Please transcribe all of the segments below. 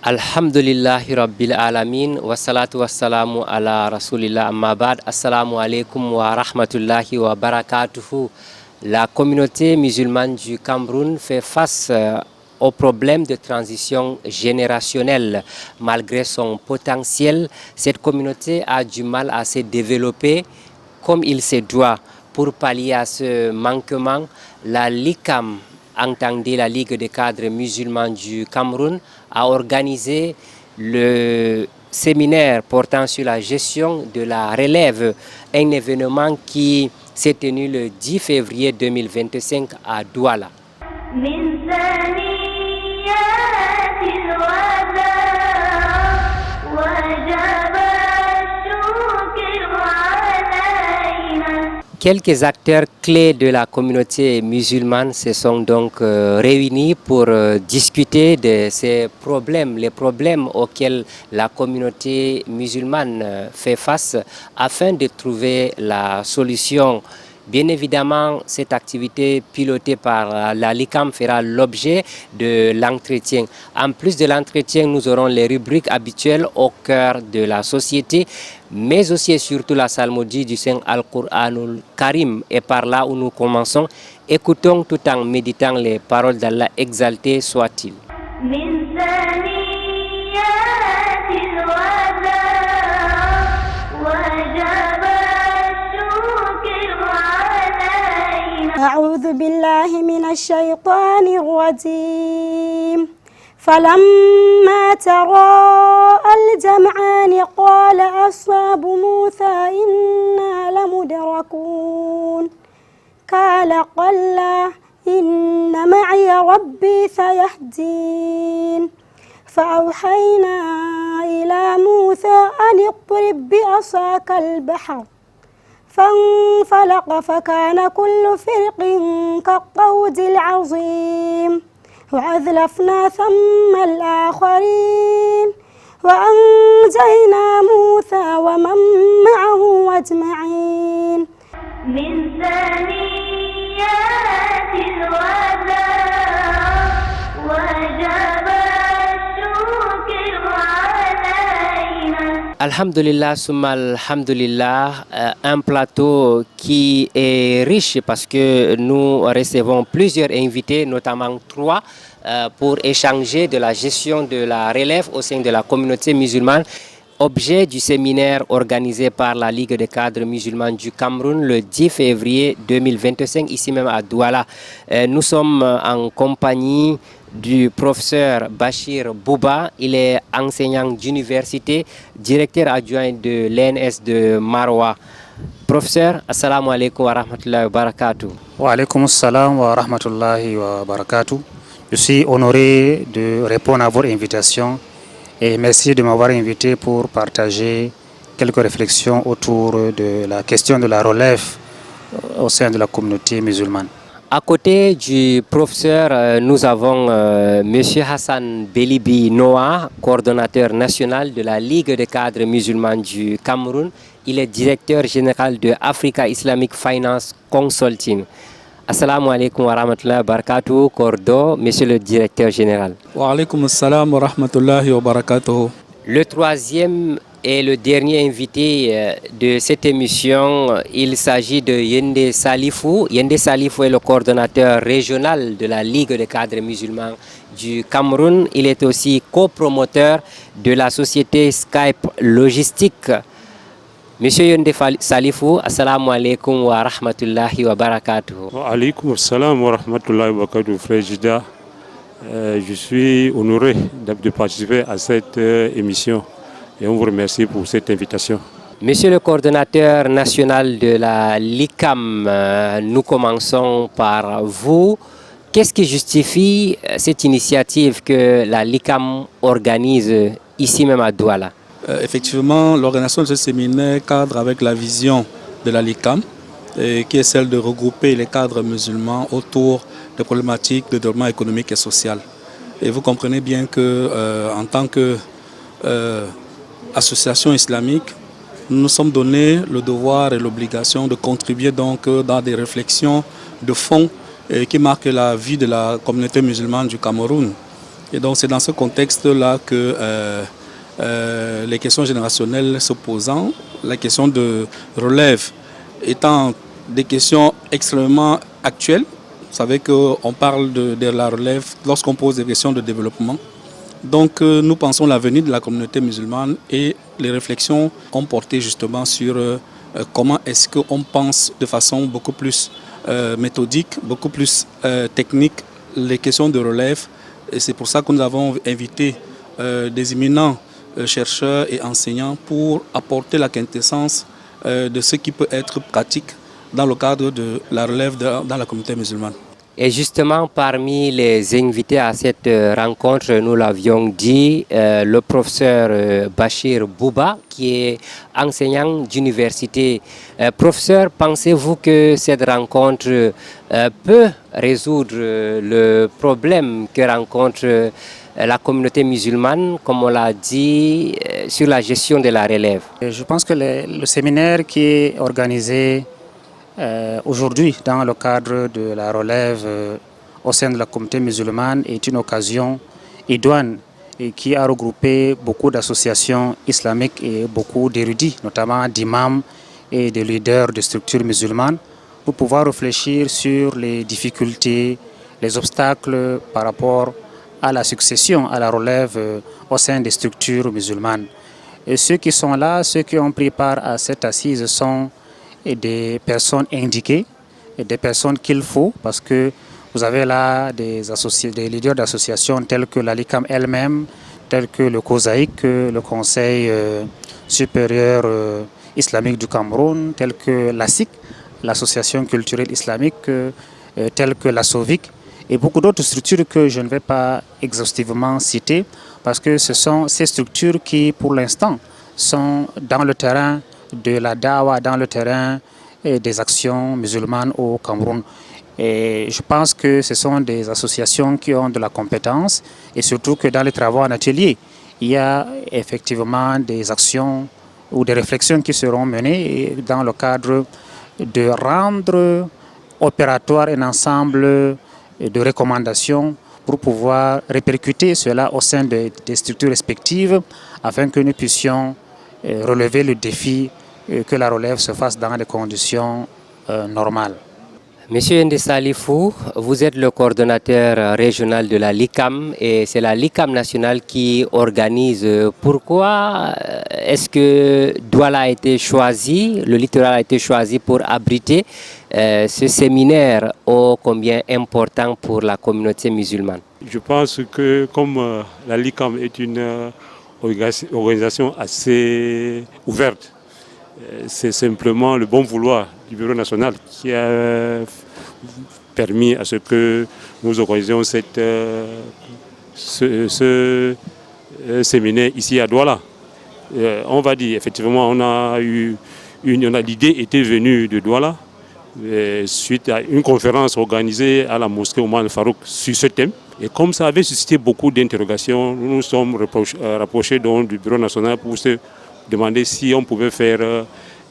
Alhamdulillahi Rabbil Alamin wa salatu wa salamu ala Rasulillah amma ba'd. Assalamu alaikum wa rahmatullahi wa barakatuhu. La communauté musulmane du Cameroun fait face au problème de transition générationnelle. Malgré son potentiel, cette communauté a du mal à se développer comme il se doit. Pour pallier à ce manquement, la LICAM, entendez la Ligue des cadres musulmans du Cameroun, a organisé le séminaire portant sur la gestion de la relève, un événement qui s'est tenu le 10 février 2025 à Douala. Quelques acteurs clés de la communauté musulmane se sont donc réunis pour discuter de ces problèmes, les problèmes auxquels la communauté musulmane fait face afin de trouver la solution. Bien évidemment, cette activité pilotée par la LICAM fera l'objet de l'entretien. En plus de l'entretien, nous aurons les rubriques habituelles au cœur de la société, mais aussi et surtout la psalmodie du Saint Al-Qur'anul Karim. Et par là où nous commençons, écoutons tout en méditant les paroles d'Allah, exalté soit-il. أعوذ بالله من الشيطان الرجيم فلما تراءى الجمعان قال أصحاب موسى إنا لمدركون قال كلا إن معي ربي سيهدين فأوحينا إلى موسى أن اضرب بعصاك البحر فانفلق فكان كل فرق كالطود العظيم وأزلفنا ثم الآخرين وأنجينا موسى ومن معه أجمعين من ثنيات الوداع وجب الشكر علينا. Alhamdulillah, summa alhamdulillah, un plateau qui est riche parce que nous recevons plusieurs invités, notamment 3, pour échanger de la gestion de la relève au sein de la communauté musulmane. Objet du séminaire organisé par la Ligue des cadres musulmans du Cameroun le 10 février 2025, ici même à Douala. Nous sommes en compagnie du professeur Bachir Bouba. Il est enseignant d'université, directeur adjoint de l'ENS de Maroua. Professeur, assalamu alaikum wa rahmatullahi wa barakatuh. Wa alaikum assalam wa rahmatullahi wa barakatuh. Je suis honoré de répondre à votre invitation et merci de m'avoir invité pour partager quelques réflexions autour de la question de la relève au sein de la communauté musulmane. À côté du professeur, nous avons M. Hassan Belibi Noah, coordonnateur national de la Ligue des cadres musulmans du Cameroun. Il est directeur général de Africa Islamic Finance Consulting. Assalamu alaikum wa rahmatullahi wa barakatuh, Cordo, monsieur le directeur général. Wa alaikum assalam wa rahmatullahi wa barakatuh. Le troisième et le dernier invité de cette émission, il s'agit de Yende Salifou. Yende Salifou est le coordonnateur régional de la Ligue des cadres musulmans du Cameroun. Il est aussi copromoteur de la société Skype Logistique. Monsieur Yende Salifou, assalamu alaikum wa rahmatullahi wa barakatuh. Wa alaikum assalam wa rahmatullahi wa barakatuh, frère Jida. Je suis honoré de participer à cette émission et on vous remercie pour cette invitation. Monsieur le coordonnateur national de la LICAM, nous commençons par vous. Qu'est-ce qui justifie cette initiative que la LICAM organise ici même à Douala? Effectivement, l'organisation de ce séminaire cadre avec la vision de la LICAM, qui est celle de regrouper les cadres musulmans autour des problématiques de développement économique et social. Et vous comprenez bien que, en tant qu'association islamique, nous nous sommes donné le devoir et l'obligation de contribuer donc dans des réflexions de fond qui marquent la vie de la communauté musulmane du Cameroun. Et donc c'est dans ce contexte-là que les questions générationnelles se posant, la question de relève étant des questions extrêmement actuelles. Vous savez qu'on parle de la relève lorsqu'on pose des questions de développement. Donc nous pensons l'avenir de la communauté musulmane et les réflexions ont porté justement sur comment est-ce qu'on pense de façon beaucoup plus méthodique, beaucoup plus technique les questions de relève. Et c'est pour ça que nous avons invité des éminents chercheurs et enseignants pour apporter la quintessence de ce qui peut être pratique dans le cadre de la relève dans la communauté musulmane. Et justement, parmi les invités à cette rencontre, nous l'avions dit, le professeur Bachir Bouba, qui est enseignant d'université. Professeur, pensez-vous que cette rencontre peut résoudre le problème que rencontre la communauté musulmane, comme on l'a dit, sur la gestion de la relève? Je pense que le séminaire qui est organisé aujourd'hui dans le cadre de la relève au sein de la communauté musulmane est une occasion idoine et qui a regroupé beaucoup d'associations islamiques et beaucoup d'érudits, notamment d'imams et de leaders de structures musulmanes, pour pouvoir réfléchir sur les difficultés, les obstacles par rapport à la succession, à la relève au sein des structures musulmanes. Et ceux qui sont là, ceux qui ont pris part à cette assise sont des personnes indiquées, et des personnes qu'il faut, parce que vous avez là des leaders d'associations tels que la LICAM elle-même, tels que le COSAIC, le Conseil supérieur islamique du Cameroun, tels que l'ASIC, l'Association culturelle islamique, tels que la SOVIC, et beaucoup d'autres structures que je ne vais pas exhaustivement citer, parce que ce sont ces structures qui, pour l'instant, sont dans le terrain de la dawa, dans le terrain des actions musulmanes au Cameroun. Et je pense que ce sont des associations qui ont de la compétence et surtout que dans les travaux en atelier, il y a effectivement des actions ou des réflexions qui seront menées dans le cadre de rendre opératoire un ensemble de recommandations pour pouvoir répercuter cela au sein des structures respectives afin que nous puissions relever le défi que la relève se fasse dans des conditions normales. Monsieur Ndé Salifou, vous êtes le coordonnateur régional de la LICAM et c'est la LICAM nationale qui organise. Pourquoi est-ce que Douala a été choisi, le littoral a été choisi pour abriter ce séminaire ô combien important pour la communauté musulmane? Je pense que comme la LICAM est une organisation assez ouverte, c'est simplement le bon vouloir du Bureau national qui a permis à ce que nous organisions ce séminaire ici à Douala. On va dire, effectivement, l'idée était venue de Douala suite à une conférence organisée à la mosquée Omar El-Farouk sur ce thème. Et comme ça avait suscité beaucoup d'interrogations, nous nous sommes rapprochés donc du Bureau national pour se demander si on pouvait faire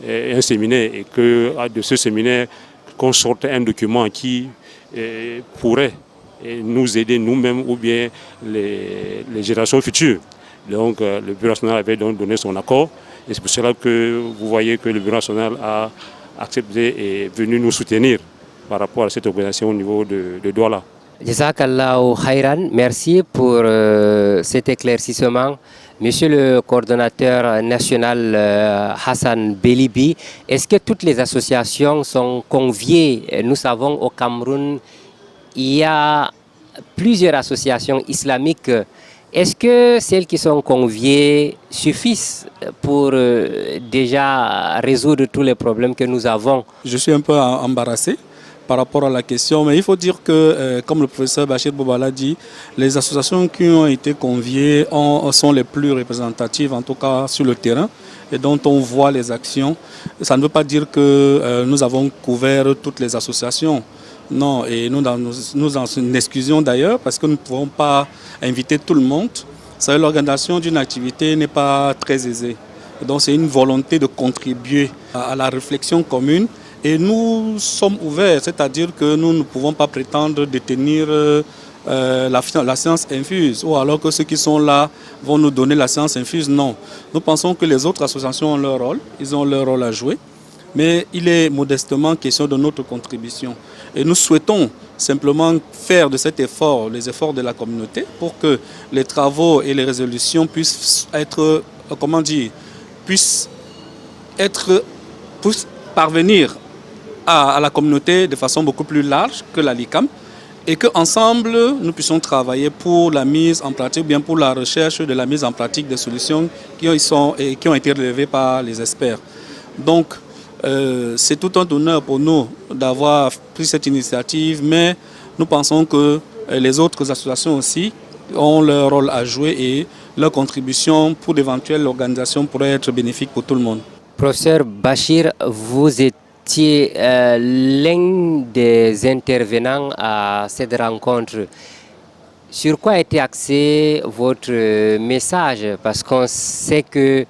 un séminaire et que de ce séminaire qu'on sorte un document qui pourrait nous aider nous-mêmes ou bien les générations futures. Donc le Bureau national avait donc donné son accord et c'est pour cela que vous voyez que le Bureau national a accepté et est venu nous soutenir par rapport à cette organisation au niveau de Douala. Jazakallahu khairan, merci pour cet éclaircissement. Monsieur le coordonnateur national Hassan Belibi, est-ce que toutes les associations sont conviées? Nous savons au Cameroun, il y a plusieurs associations islamiques. Est-ce que celles qui sont conviées suffisent pour déjà résoudre tous les problèmes que nous avons? Je suis un peu embarrassé par rapport à la question, mais il faut dire que, comme le professeur Bachir Bouba l'a dit, les associations qui ont été conviées sont les plus représentatives, en tout cas sur le terrain, et dont on voit les actions. Ça ne veut pas dire que nous avons couvert toutes les associations. Non, et nous en excusons d'ailleurs, parce que nous ne pouvons pas inviter tout le monde. L'organisation d'une activité n'est pas très aisée. Donc c'est une volonté de contribuer à la réflexion commune. Et nous sommes ouverts, c'est-à-dire que nous ne pouvons pas prétendre détenir la science infuse, ou alors que ceux qui sont là vont nous donner la science infuse. Non. Nous pensons que les autres associations ont leur rôle, ils ont leur rôle à jouer, mais il est modestement question de notre contribution. Et nous souhaitons simplement faire de cet effort, les efforts de la communauté, pour que les travaux et les résolutions puissent être, puissent parvenir à la communauté de façon beaucoup plus large que la LICAM, et qu'ensemble, nous puissions travailler pour la mise en pratique, ou bien pour la recherche de la mise en pratique des solutions qui ont été relevées par les experts. Donc, c'est tout un honneur pour nous d'avoir pris cette initiative, mais nous pensons que les autres associations aussi ont leur rôle à jouer et leur contribution pour d'éventuelles organisations pourrait être bénéfique pour tout le monde. Professeur Bachir, vous étiez l'un des intervenants à cette rencontre. Sur quoi était axé votre message? Parce qu'on sait que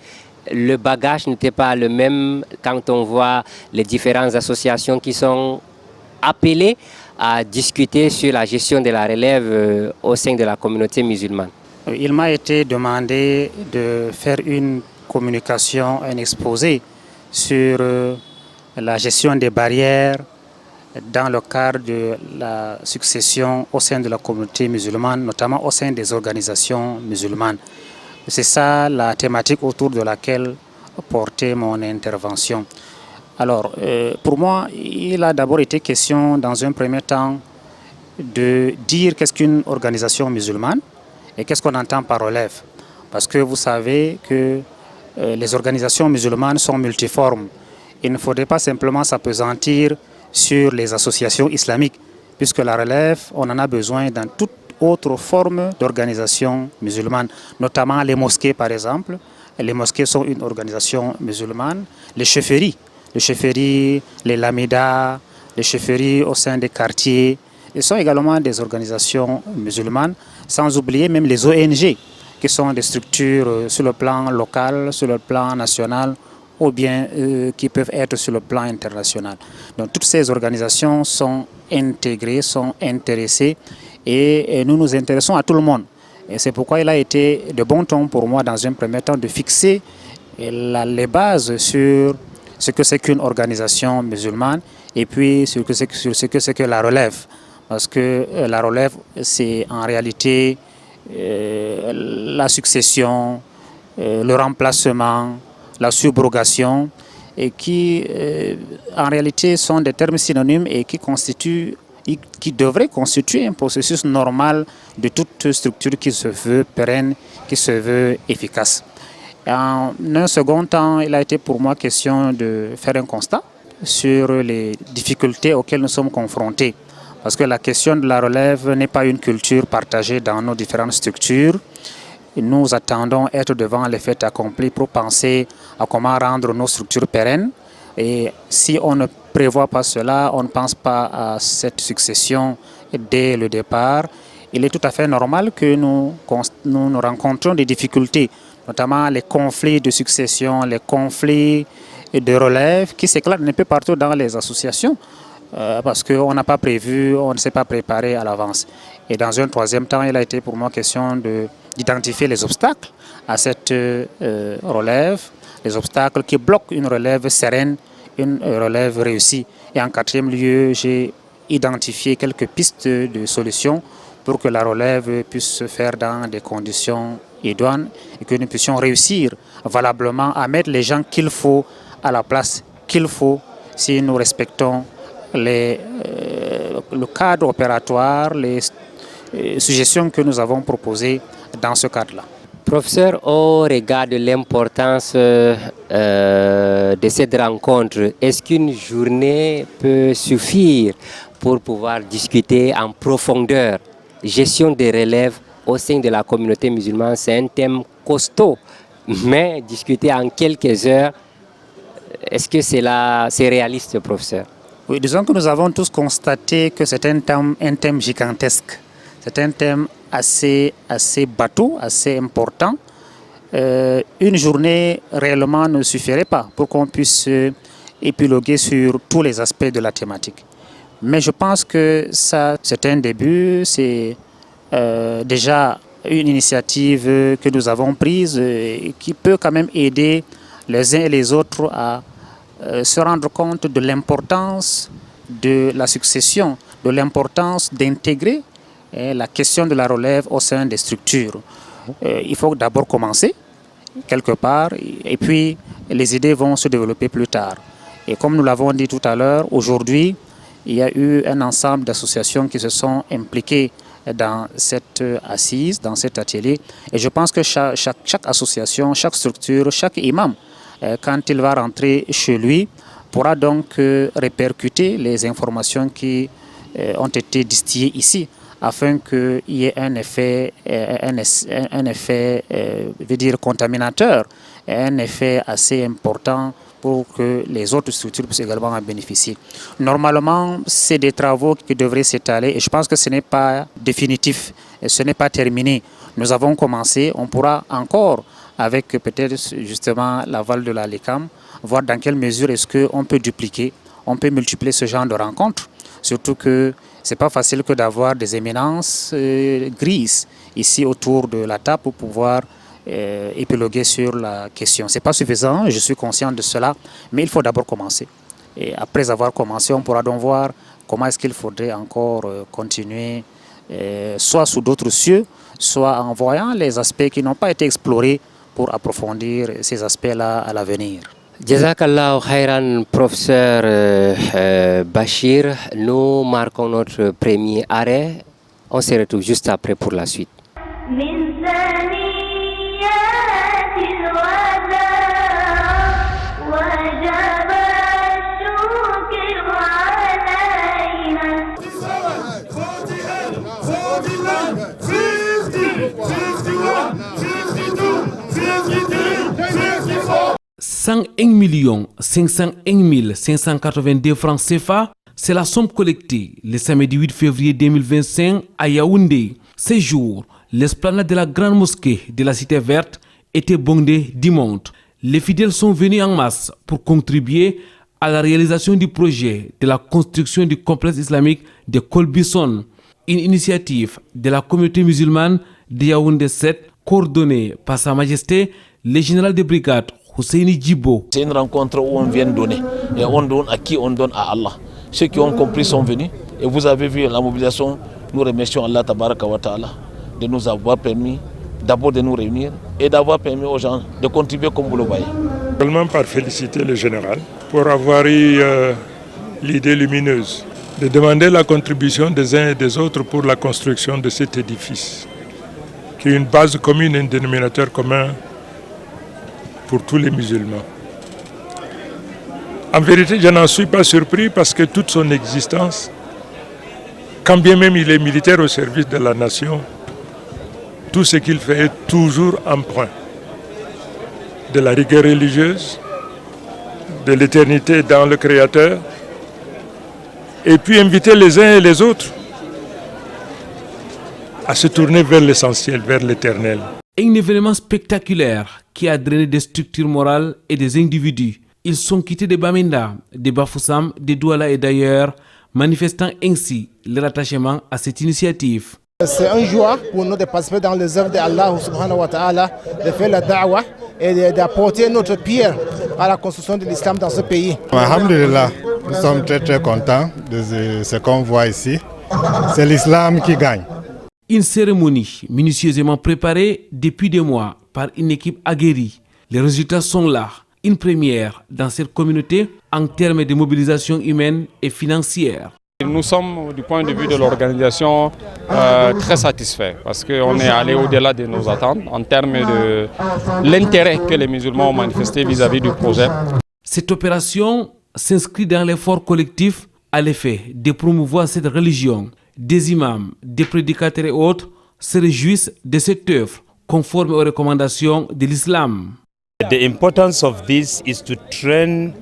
le bagage n'était pas le même quand on voit les différentes associations qui sont appelées à discuter sur la gestion de la relève au sein de la communauté musulmane. Il m'a été demandé de faire une communication, un exposé sur la gestion des barrières dans le cadre de la succession au sein de la communauté musulmane, notamment au sein des organisations musulmanes. C'est ça la thématique autour de laquelle portait mon intervention. Alors, pour moi, il a d'abord été question, dans un premier temps, de dire qu'est-ce qu'une organisation musulmane et qu'est-ce qu'on entend par relève. Parce que vous savez que les organisations musulmanes sont multiformes. Il ne faudrait pas simplement s'appesantir sur les associations islamiques, puisque la relève, on en a besoin dans toute autre forme d'organisation musulmane, notamment les mosquées par exemple. Les mosquées sont une organisation musulmane. Les chefferies, les lamidas, les chefferies au sein des quartiers, ils sont également des organisations musulmanes, sans oublier même les ONG, qui sont des structures sur le plan local, sur le plan national, ou bien qui peuvent être sur le plan international. Donc toutes ces organisations sont intégrées, sont intéressées, et nous nous intéressons à tout le monde. Et c'est pourquoi il a été de bon ton pour moi, dans un premier temps, de fixer les bases sur ce que c'est qu'une organisation musulmane et puis sur ce que c'est que la relève. Parce que la relève, c'est en réalité la succession, le remplacement, la subrogation, et qui en réalité sont des termes synonymes et qui devraient constituer un processus normal de toute structure qui se veut pérenne, qui se veut efficace. En un second temps, il a été pour moi question de faire un constat sur les difficultés auxquelles nous sommes confrontés. Parce que la question de la relève n'est pas une culture partagée dans nos différentes structures. Nous attendons être devant les faits accomplis pour penser à comment rendre nos structures pérennes. Et si on ne prévoit pas cela, on ne pense pas à cette succession dès le départ. Il est tout à fait normal que nous rencontrions des difficultés, notamment les conflits de succession, les conflits de relève qui s'éclatent un peu partout dans les associations. Parce qu'on n'a pas prévu, on ne s'est pas préparé à l'avance. Et dans un troisième temps, il a été pour moi question d'identifier les obstacles à cette relève, les obstacles qui bloquent une relève sereine, une relève réussie. Et en quatrième lieu, j'ai identifié quelques pistes de solutions pour que la relève puisse se faire dans des conditions idoines et que nous puissions réussir valablement à mettre les gens qu'il faut à la place qu'il faut si nous respectons le cadre opératoire, les suggestions que nous avons proposées dans ce cadre-là. Professeur, au regard de l'importance de cette rencontre, est-ce qu'une journée peut suffire pour pouvoir discuter en profondeur gestion des relèves au sein de la communauté musulmane? C'est un thème costaud, mais discuter en quelques heures, est-ce que c'est réaliste, professeur? Oui, disons que nous avons tous constaté que c'est un thème gigantesque. C'est un thème assez bateau, assez important. Une journée réellement ne suffirait pas pour qu'on puisse épiloguer sur tous les aspects de la thématique. Mais je pense que ça, c'est un début, c'est déjà une initiative que nous avons prise qui peut quand même aider les uns et les autres à se rendre compte de l'importance de la succession, de l'importance d'intégrer la question de la relève au sein des structures. Il faut d'abord commencer quelque part et puis les idées vont se développer plus tard. Et comme nous l'avons dit tout à l'heure, aujourd'hui, il y a eu un ensemble d'associations qui se sont impliquées dans cette assise, dans cet atelier. Et je pense que chaque association, chaque structure, chaque imam, quand il va rentrer chez lui, pourra donc répercuter les informations qui ont été distillées ici, afin qu'il y ait un effet contaminateur, un effet assez important pour que les autres structures puissent également en bénéficier. Normalement, c'est des travaux qui devraient s'étaler et je pense que ce n'est pas définitif, ce n'est pas terminé. Nous avons commencé, on pourra encore, avec peut-être justement l'aval de la LICAM, voir dans quelle mesure est-ce qu'on peut dupliquer, on peut multiplier ce genre de rencontres, surtout que ce n'est pas facile que d'avoir des éminences grises ici autour de la table pour pouvoir épiloguer sur la question. Ce n'est pas suffisant, je suis conscient de cela, mais il faut d'abord commencer. Et après avoir commencé, on pourra donc voir comment est-ce qu'il faudrait encore continuer, soit sous d'autres cieux, soit en voyant les aspects qui n'ont pas été explorés pour approfondir ces aspects-là à l'avenir. Jazakallah khairan, professeur Bachir. Nous marquons notre premier arrêt. On se retrouve juste après pour la suite. « 101 501 582 francs CFA, c'est la somme collectée le samedi 8 février 2025 à Yaoundé. Ces jours, l'esplanade de la grande mosquée de la Cité Verte était bondée d'immondes. Les fidèles sont venus en masse pour contribuer à la réalisation du projet de la construction du complexe islamique de Kolbisson, une initiative de la communauté musulmane de Yaoundé 7, coordonnée par Sa Majesté le général de brigade Husseini Djibo. C'est une rencontre où on vient donner et on donne à qui on donne à Allah. Ceux qui ont compris sont venus et vous avez vu la mobilisation. Nous remercions Allah Tabaraka wa Ta'ala de nous avoir permis d'abord de nous réunir et d'avoir permis aux gens de contribuer comme vous le voyez. Seulement par féliciter le général pour avoir eu l'idée lumineuse de demander la contribution des uns et des autres pour la construction de cet édifice, qui est une base commune, un dénominateur commun pour tous les musulmans. En vérité, je n'en suis pas surpris parce que toute son existence, quand bien même il est militaire au service de la nation, tout ce qu'il fait est toujours empreint de la rigueur religieuse, de l'éternité dans le Créateur, et puis inviter les uns et les autres à se tourner vers l'essentiel, vers l'éternel. Un événement spectaculaire qui a drainé des structures morales et des individus. Ils sont quittés de Bamenda, de Bafoussam, de Douala et d'ailleurs, manifestant ainsi leur attachement à cette initiative. C'est un joie pour nous de participer dans les œuvres d'Allah subhanahu wa ta'ala, de faire la da'wah et d'apporter notre pierre à la construction de l'islam dans ce pays. Alhamdulillah, nous sommes très contents de ce qu'on voit ici. C'est l'islam qui gagne. Une cérémonie minutieusement préparée depuis des mois par une équipe aguerrie. Les résultats sont là. Une première dans cette communauté en termes de mobilisation humaine et financière. Nous sommes, du point de vue de l'organisation, très satisfaits parce qu'on est allé au-delà de nos attentes en termes de l'intérêt que les musulmans ont manifesté vis-à-vis du projet. Cette opération s'inscrit dans l'effort collectif à l'effet de promouvoir cette religion. Des imams, des prédicateurs et autres se réjouissent de cette œuvre conforme aux recommandations de l'islam. The importance of this is to train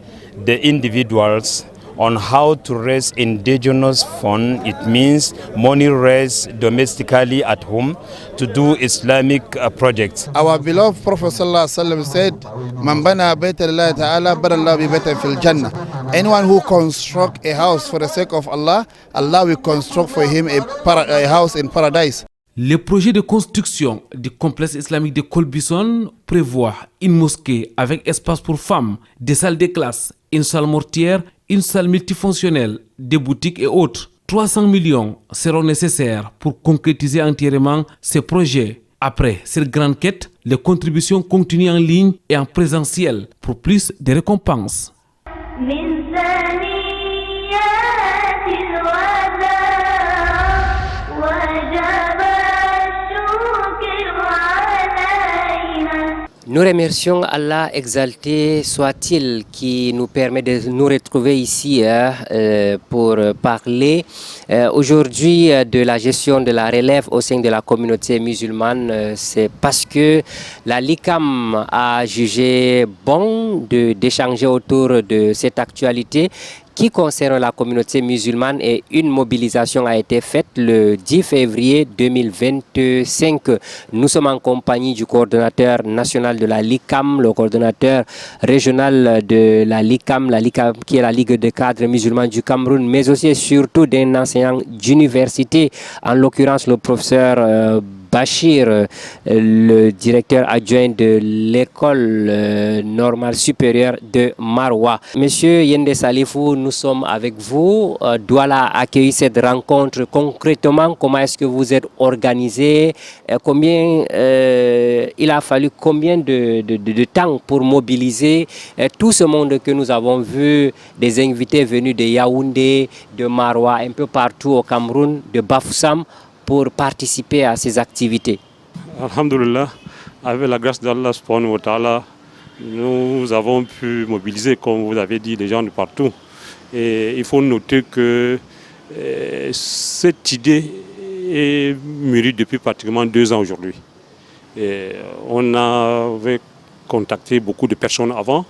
the individuals on how to raise indigenous funds. It means money raised domestically at home to do Islamic projects. Our beloved Prophet sallallahu alaihi wasallam said, "Man bana bayta lillahi ta'ala bana Allah bi baytin fil Jannah." Anyone who construct a house for the sake of Allah, Allah will construct for him a house in paradise. Le projet de construction du complexe islamique de Colbison prévoit une mosquée avec espace pour femmes, des salles de classe, une salle mortière, une salle multifonctionnelle, des boutiques et autres. 300 millions seront nécessaires pour concrétiser entièrement ces projets. Après cette grande quête, les contributions continuent en ligne et en présentiel pour plus de récompenses. Nous remercions Allah exalté soit-il qui nous permet de nous retrouver ici pour parler aujourd'hui de la gestion de la relève au sein de la communauté musulmane. C'est parce que la LICAM a jugé bon d'échanger autour de cette actualité qui concerne la communauté musulmane et une mobilisation a été faite le 10 février 2025. Nous sommes en compagnie du coordonnateur national de la LICAM, le coordonnateur régional de la LICAM qui est la Ligue des cadres musulmans du Cameroun, mais aussi et surtout d'un enseignant d'université, en l'occurrence le professeur Bachir, le directeur adjoint de l'école normale supérieure de Maroua. Monsieur Yende Salifou, nous sommes avec vous. Douala a accueilli cette rencontre. Concrètement, comment est-ce que vous êtes organisé? Il a fallu combien de temps pour mobiliser tout ce monde que nous avons vu, des invités venus de Yaoundé, de Maroua, un peu partout au Cameroun, de Bafoussam, pour participer à ces activités? Alhamdulillah, avec la grâce d'Allah subhanahu wa ta'ala, nous avons pu mobiliser, comme vous avez dit, des gens de partout. Et il faut noter que cette idée est mûrie depuis pratiquement 2 ans aujourd'hui. On avait contacté beaucoup de personnes avant,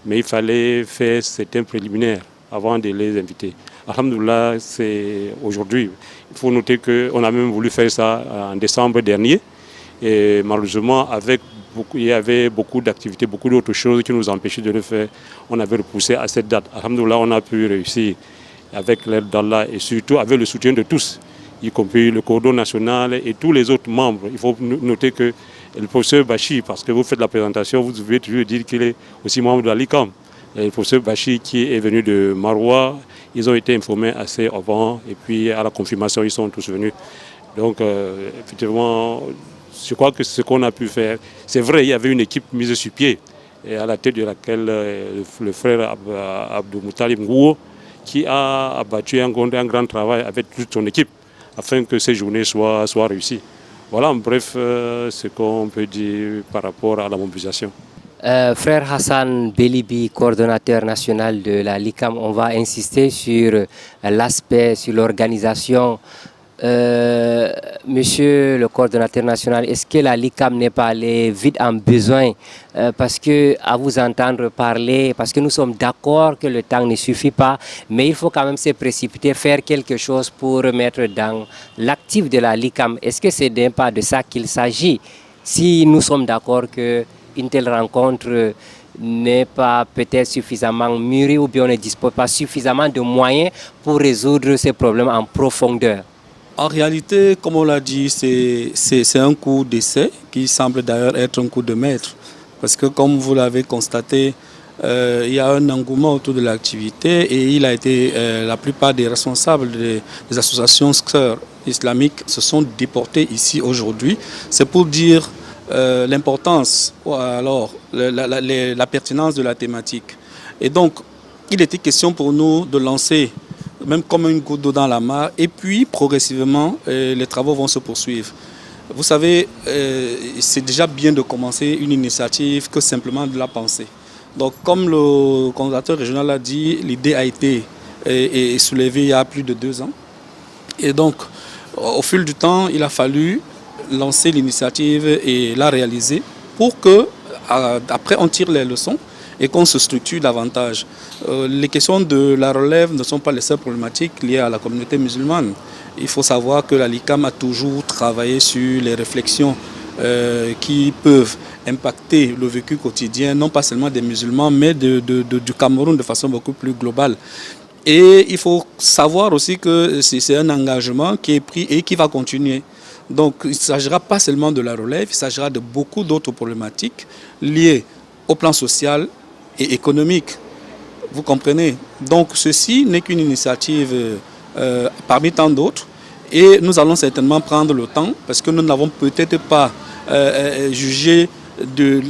mais il fallait faire certains préliminaires avant de les inviter. Alhamdulillah, c'est aujourd'hui. Il faut noter qu'on a même voulu faire ça en décembre dernier. Et malheureusement, il y avait beaucoup d'activités, beaucoup d'autres choses qui nous empêchaient de le faire. On avait repoussé à cette date. Alhamdulillah, on a pu réussir avec l'aide d'Allah et surtout avec le soutien de tous, y compris le cordon national et tous les autres membres. Il faut noter que le professeur Bachir, parce que vous faites la présentation, vous devez toujours dire qu'il est aussi membre de la LICAM. Et le professeur Bachir qui est venu de Maroua, ils ont été informés assez avant et puis à la confirmation, ils sont tous venus. Donc, effectivement, je crois que ce qu'on a pu faire, c'est vrai, il y avait une équipe mise sur pied et à la tête de laquelle le frère Abdou Moutalib Ngouo qui a abattu un grand travail avec toute son équipe afin que ces journées soient réussies. Voilà en bref ce qu'on peut dire par rapport à la mobilisation. Frère Hassan Belibi, coordonnateur national de la LICAM, on va insister sur l'aspect, sur l'organisation. Monsieur le coordonnateur national, est-ce que la LICAM n'est pas allée vite en besoin? Parce que, à vous entendre parler, parce que nous sommes d'accord que le temps ne suffit pas, mais il faut quand même se précipiter, faire quelque chose pour mettre dans l'actif de la LICAM. Est-ce que c'est d'un pas de ça qu'il s'agit? Si nous sommes d'accord qu'une telle rencontre n'est pas peut-être suffisamment mûrie ou bien on ne dispose pas suffisamment de moyens pour résoudre ces problèmes en profondeur. En réalité, comme on l'a dit, c'est un coup d'essai qui semble d'ailleurs être un coup de maître. Parce que comme vous l'avez constaté, il y a un engouement autour de l'activité et il a été, la plupart des responsables des associations sœurs islamiques se sont déportés ici aujourd'hui. C'est pour dire l'importance, alors la pertinence de la thématique. Et donc, il était question pour nous de lancer même comme une goutte d'eau dans la mare, et puis progressivement, les travaux vont se poursuivre. Vous savez, c'est déjà bien de commencer une initiative que simplement de la penser. Donc, comme le coordonnateur régional l'a dit, l'idée a été soulevée il y a plus de 2 ans. Et donc, au fil du temps, il a fallu lancer l'initiative et la réaliser pour que, après, on tire les leçons et qu'on se structure davantage. Les questions de la relève ne sont pas les seules problématiques liées à la communauté musulmane. Il faut savoir que la LICAM a toujours travaillé sur les réflexions qui peuvent impacter le vécu quotidien, non pas seulement des musulmans, mais du Cameroun de façon beaucoup plus globale. Et il faut savoir aussi que c'est un engagement qui est pris et qui va continuer. Donc il ne s'agira pas seulement de la relève, il s'agira de beaucoup d'autres problématiques liées au plan social et économique. Vous comprenez? Donc ceci n'est qu'une initiative parmi tant d'autres et nous allons certainement prendre le temps parce que nous n'avons peut-être pas jugé de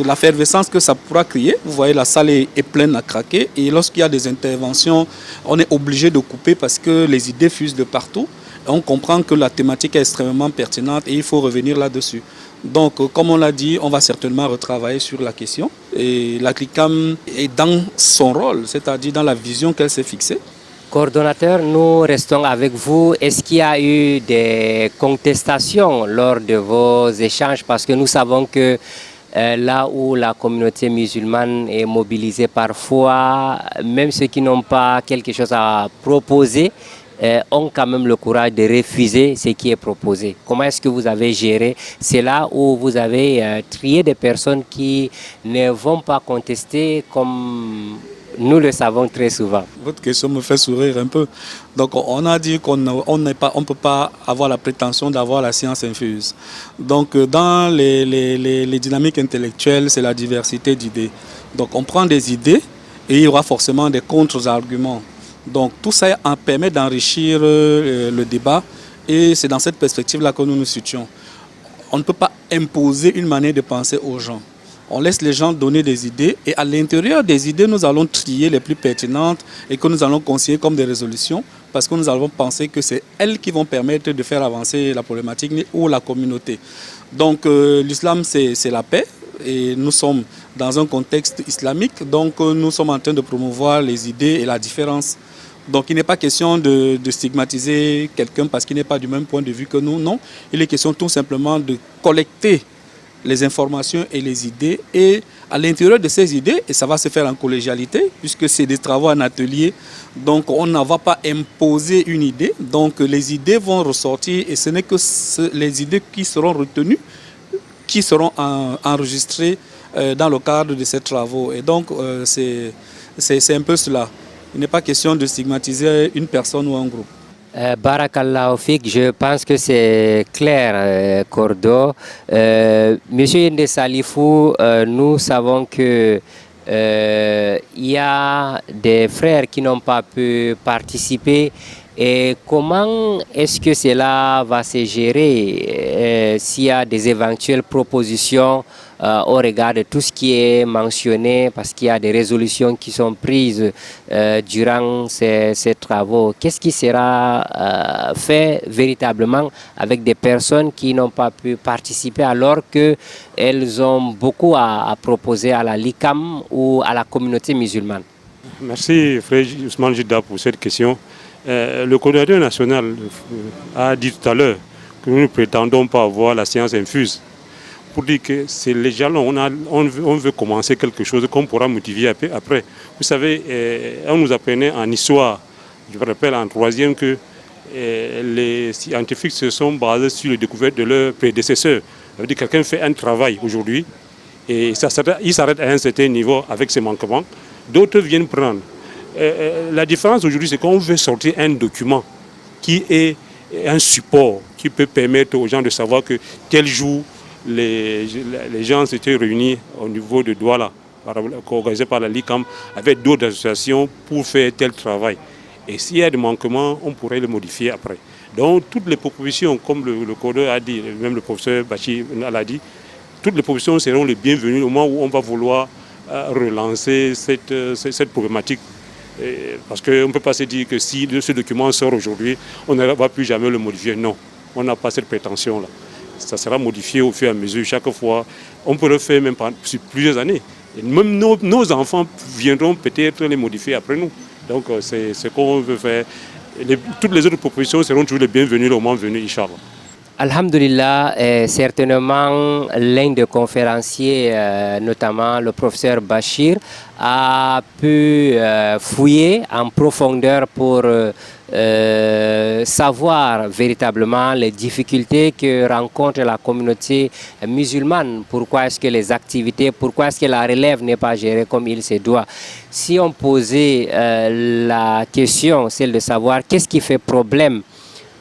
l'effervescence que ça pourra créer. Vous voyez, la salle est pleine à craquer et lorsqu'il y a des interventions, on est obligé de couper parce que les idées fusent de partout. Et on comprend que la thématique est extrêmement pertinente et il faut revenir là-dessus. Donc, comme on l'a dit, on va certainement retravailler sur la question. Et la CLICAM est dans son rôle, c'est-à-dire dans la vision qu'elle s'est fixée. Coordonnateur, nous restons avec vous. Est-ce qu'il y a eu des contestations lors de vos échanges? Parce que nous savons que là où la communauté musulmane est mobilisée parfois, même ceux qui n'ont pas quelque chose à proposer, ont quand même le courage de refuser ce qui est proposé. Comment est-ce que vous avez géré? C'est là où vous avez trié des personnes qui ne vont pas contester comme nous le savons très souvent. Votre question me fait sourire un peu. Donc on a dit qu'on ne peut pas avoir la prétention d'avoir la science infuse. Donc dans les dynamiques intellectuelles, c'est la diversité d'idées. Donc on prend des idées et il y aura forcément des contre-arguments. Donc tout ça permet d'enrichir le débat et c'est dans cette perspective-là que nous nous situons. On ne peut pas imposer une manière de penser aux gens. On laisse les gens donner des idées et à l'intérieur des idées, nous allons trier les plus pertinentes et que nous allons considérer comme des résolutions parce que nous allons penser que c'est elles qui vont permettre de faire avancer la problématique ou la communauté. Donc l'islam, c'est la paix. Et nous sommes dans un contexte islamique, donc nous sommes en train de promouvoir les idées et la différence. Donc il n'est pas question de stigmatiser quelqu'un parce qu'il n'est pas du même point de vue que nous, non. Il est question tout simplement de collecter les informations et les idées et à l'intérieur de ces idées, et ça va se faire en collégialité puisque c'est des travaux en atelier, donc on ne va pas imposer une idée, donc les idées vont ressortir et ce n'est que les idées qui seront retenues qui seront enregistrés dans le cadre de ces travaux. Et donc, c'est un peu cela. Il n'est pas question de stigmatiser une personne ou un groupe. Barakallahu Fik, je pense que c'est clair, Cordo. Monsieur Yende Salifou, nous savons que il y a des frères qui n'ont pas pu participer. Et comment est-ce que cela va se gérer s'il y a des éventuelles propositions au regard de tout ce qui est mentionné, parce qu'il y a des résolutions qui sont prises durant ces travaux? Qu'est-ce qui sera fait véritablement avec des personnes qui n'ont pas pu participer alors qu'elles ont beaucoup à proposer à la LICAM ou à la communauté musulmane? Merci frère Ousmane Jida pour cette question. Le coordinateur national a dit tout à l'heure que nous ne prétendons pas avoir la science infuse. Pour dire que c'est les jalons, on veut commencer quelque chose qu'on pourra motiver après. Vous savez, on nous apprenait en histoire, je me rappelle en troisième, que les scientifiques se sont basés sur les découvertes de leurs prédécesseurs. Ça veut dire que quelqu'un fait un travail aujourd'hui et il s'arrête à un certain niveau avec ses manquements. D'autres viennent prendre. La différence aujourd'hui, c'est qu'on veut sortir un document qui est un support qui peut permettre aux gens de savoir que tel jour, les gens s'étaient réunis au niveau de Douala, organisé par la LICAM, avec d'autres associations pour faire tel travail. Et s'il y a des manquements, on pourrait les modifier après. Donc toutes les propositions, comme le codeur a dit, même le professeur Bachir l'a dit, toutes les propositions seront les bienvenues au moment où on va vouloir relancer cette problématique. Parce qu'on ne peut pas se dire que si ce document sort aujourd'hui, on ne va plus jamais le modifier. Non, on n'a pas cette prétention-là. Ça sera modifié au fur et à mesure. Chaque fois, on peut le faire même sur plusieurs années. Et même nos enfants viendront peut-être les modifier après nous. Donc c'est ce qu'on veut faire. Toutes les autres propositions seront toujours les bienvenues le moment venu, Inch'Allah. Alhamdulillah, certainement l'un des conférenciers, notamment le professeur Bachir, a pu fouiller en profondeur pour savoir véritablement les difficultés que rencontre la communauté musulmane. Pourquoi est-ce que les activités, pourquoi est-ce que la relève n'est pas gérée comme il se doit? Si on posait la question, celle de savoir qu'est-ce qui fait problème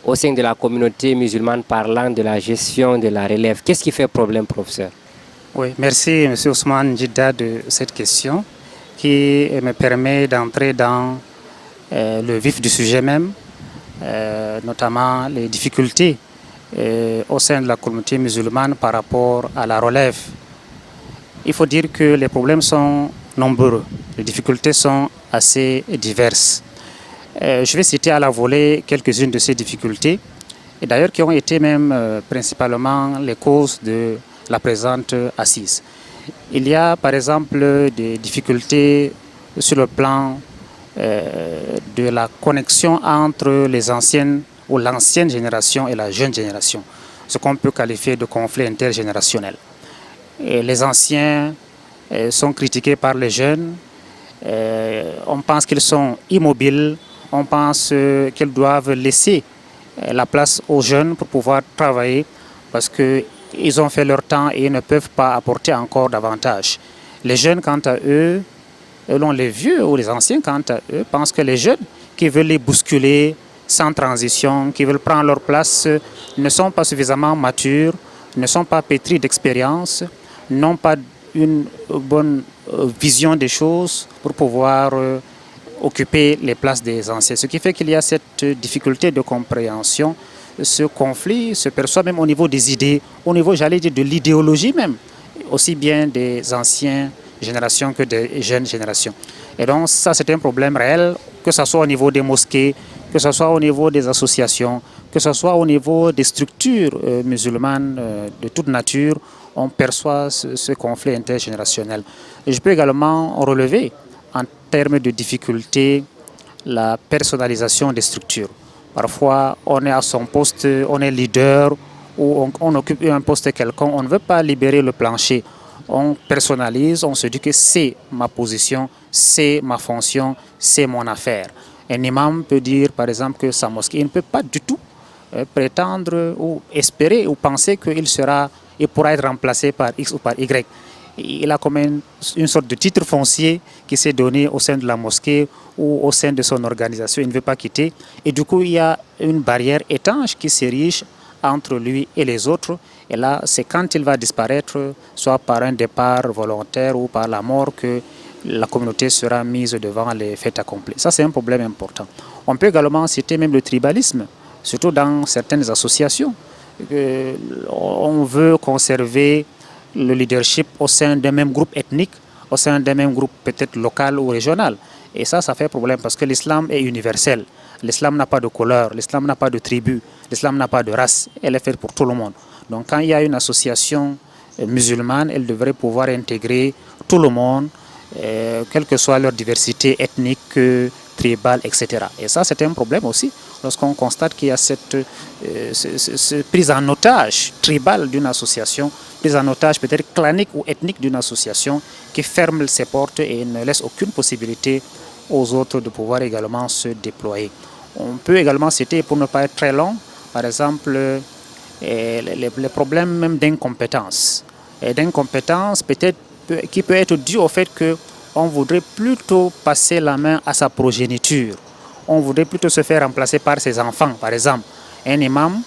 au sein de la communauté musulmane parlant de la gestion de la relève. Qu'est-ce qui fait problème, professeur? Oui, merci M. Ousmane Djidda de cette question qui me permet d'entrer dans le vif du sujet même, notamment les difficultés au sein de la communauté musulmane par rapport à la relève. Il faut dire que les problèmes sont nombreux, les difficultés sont assez diverses. Je vais citer à la volée quelques-unes de ces difficultés, et d'ailleurs qui ont été même principalement les causes de la présente assise. Il y a par exemple des difficultés sur le plan de la connexion entre les anciennes ou l'ancienne génération et la jeune génération, ce qu'on peut qualifier de conflit intergénérationnel. Et les anciens sont critiqués par les jeunes, on pense qu'ils sont immobiles, on pense qu'ils doivent laisser la place aux jeunes pour pouvoir travailler parce qu'ils ont fait leur temps et ils ne peuvent pas apporter encore davantage. Les jeunes, quant à eux, les vieux ou les anciens, quant à eux, pensent que les jeunes qui veulent les bousculer sans transition, qui veulent prendre leur place, ne sont pas suffisamment matures, ne sont pas pétris d'expérience, n'ont pas une bonne vision des choses pour pouvoir occuper les places des anciens. Ce qui fait qu'il y a cette difficulté de compréhension. Ce conflit se perçoit même au niveau des idées, au niveau, j'allais dire, de l'idéologie même, aussi bien des anciennes générations que des jeunes générations. Et donc ça, c'est un problème réel, que ce soit au niveau des mosquées, que ce soit au niveau des associations, que ce soit au niveau des structures musulmanes de toute nature, on perçoit ce conflit intergénérationnel. Et je peux également relever, en termes de difficultés, la personnalisation des structures. Parfois, on est à son poste, on est leader ou on occupe un poste quelconque, on ne veut pas libérer le plancher. On personnalise, on se dit que c'est ma position, c'est ma fonction, c'est mon affaire. Un imam peut dire par exemple que sa mosquée, il ne peut pas du tout prétendre ou espérer ou penser qu'il pourra être remplacé par X ou par Y. Il a comme une sorte de titre foncier qui s'est donné au sein de la mosquée ou au sein de son organisation. Il ne veut pas quitter. Et du coup, il y a une barrière étanche qui s'érige entre lui et les autres. Et là, c'est quand il va disparaître, soit par un départ volontaire ou par la mort, que la communauté sera mise devant les faits accomplis. Ça, c'est un problème important. On peut également citer même le tribalisme, surtout dans certaines associations. On veut conserver le leadership au sein d'un même groupe ethnique, au sein d'un même groupe peut-être local ou régional. Et ça fait problème parce que l'islam est universel. L'islam n'a pas de couleur, l'islam n'a pas de tribu, l'islam n'a pas de race. Elle est faite pour tout le monde. Donc quand il y a une association musulmane, elle devrait pouvoir intégrer tout le monde, quelle que soit leur diversité ethnique, tribale, etc. Et ça, c'est un problème aussi, lorsqu'on constate qu'il y a cette prise en otage tribale d'une association, prise en otage peut-être clanique ou ethnique d'une association qui ferme ses portes et ne laisse aucune possibilité aux autres de pouvoir également se déployer. On peut également citer, pour ne pas être très long, par exemple, les problèmes même d'incompétence. Et d'incompétence peut-être qui peut être dû au fait qu'on voudrait plutôt passer la main à sa progéniture. On voudrait plutôt se faire remplacer par ses enfants, par exemple. Un imam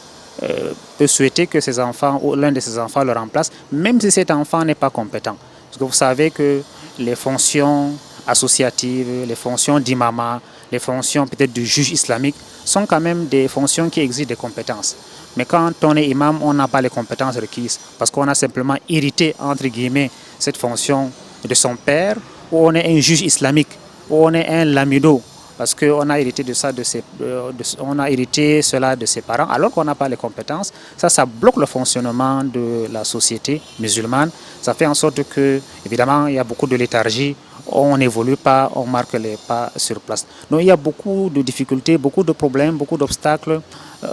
peut souhaiter que ses enfants ou l'un de ses enfants le remplace, même si cet enfant n'est pas compétent. Parce que vous savez que les fonctions associatives, les fonctions d'imama, les fonctions peut-être du juge islamique sont quand même des fonctions qui exigent des compétences. Mais quand on est imam, on n'a pas les compétences requises parce qu'on a simplement hérité, entre guillemets, cette fonction de son père, ou on est un juge islamique, ou on est un lamido, parce qu'on a hérité de ça, on a hérité cela de ses parents, alors qu'on n'a pas les compétences. Ça bloque le fonctionnement de la société musulmane. Ça fait en sorte que, évidemment, il y a beaucoup de léthargie, on n'évolue pas, on marque les pas sur place. Donc il y a beaucoup de difficultés, beaucoup de problèmes, beaucoup d'obstacles.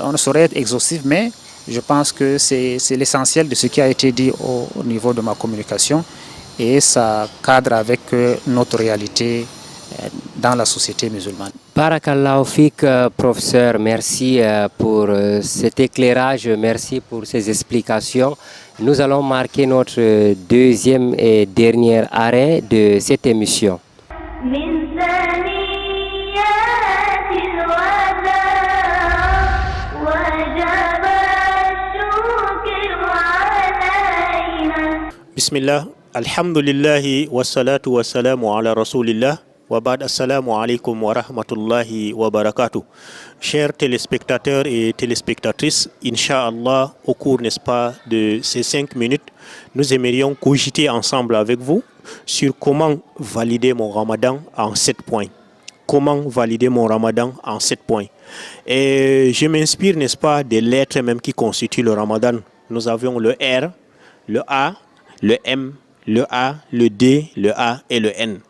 On ne saurait être exhaustif, mais je pense que c'est l'essentiel de ce qui a été dit au niveau de ma communication et ça cadre avec notre réalité dans la société musulmane. Barakallahu fik, professeur, merci pour cet éclairage, merci pour ces explications. Nous allons marquer notre deuxième et dernier arrêt de cette émission. Bismillah, alhamdulillahi wassalatu wassalamu ala rasulillah, wa ba'd assalamu alaikum wa rahmatullahi wa barakatuh. Chers téléspectateurs et téléspectatrices, Inch'Allah, au cours, n'est-ce pas, de ces 5 minutes, nous aimerions cogiter ensemble avec vous sur comment valider mon ramadan en 7 points. Comment valider mon ramadan en 7 points. Et je m'inspire, n'est-ce pas, des lettres même qui constituent le ramadan. Nous avions le R, le A, le M, le A, le D, le A et le N.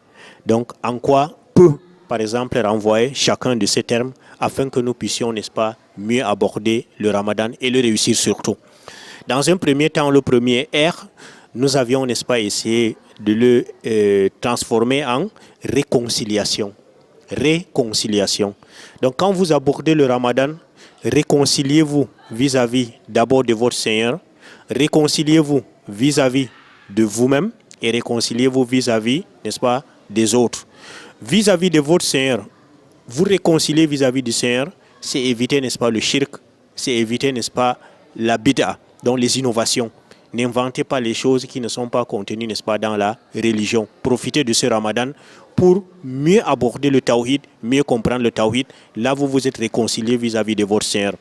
Donc, en quoi peut, par exemple, renvoyer chacun de ces termes afin que nous puissions, n'est-ce pas, mieux aborder le ramadan et le réussir surtout. Dans un premier temps, le premier R, nous avions, n'est-ce pas, essayé de le transformer en réconciliation. Réconciliation. Donc, quand vous abordez le ramadan, réconciliez-vous vis-à-vis d'abord de votre Seigneur, réconciliez-vous vis-à-vis de vous-même et réconciliez-vous vis-à-vis, n'est-ce pas, des autres. Vis-à-vis de votre Seigneur, vous réconcilier vis-à-vis du Seigneur, c'est éviter, n'est-ce pas, le shirk, c'est éviter, n'est-ce pas, la bid'a, donc les innovations. N'inventez pas les choses qui ne sont pas contenues, n'est-ce pas, dans la religion. Profitez de ce ramadan pour mieux aborder le tawhid, mieux comprendre le tawhid. Là, vous vous êtes réconcilié vis-à-vis de votre Seigneur.